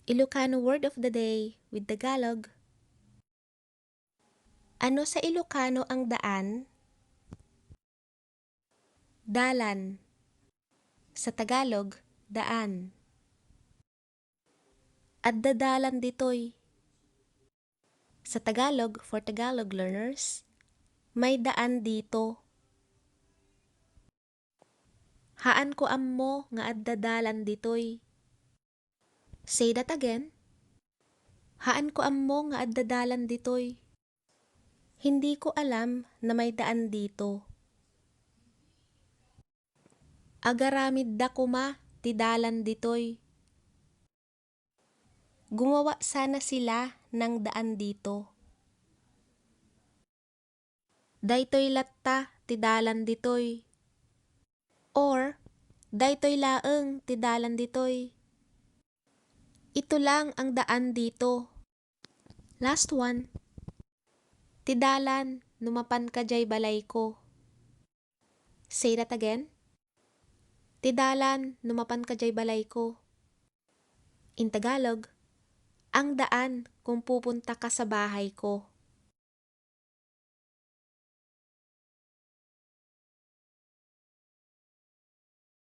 Ilocano word of the day with Tagalog. Ano sa Ilocano ang daan? Dalan. Sa Tagalog, daan. Addadalan ditoy. Sa Tagalog, for Tagalog learners, may daan dito. Haan ko ammo nga addadalan ditoy. Say that again. Haan ko ammo nga addadalan ditoy. Hindi ko alam na may daan dito. Agaramid da kuma ti dalan ditoy. Gumawa sana sila ng daan dito. Daytoy latta ti dalan ditoy. Or, daytoy laeng ti dalan ditoy. Ito lang ang daan dito. Last one. Ti dalan, numapan ka jay balay ko. Say that again. Ti dalan, numapan ka jay balay ko. In Tagalog, ang daan kung pupunta ka sa bahay ko.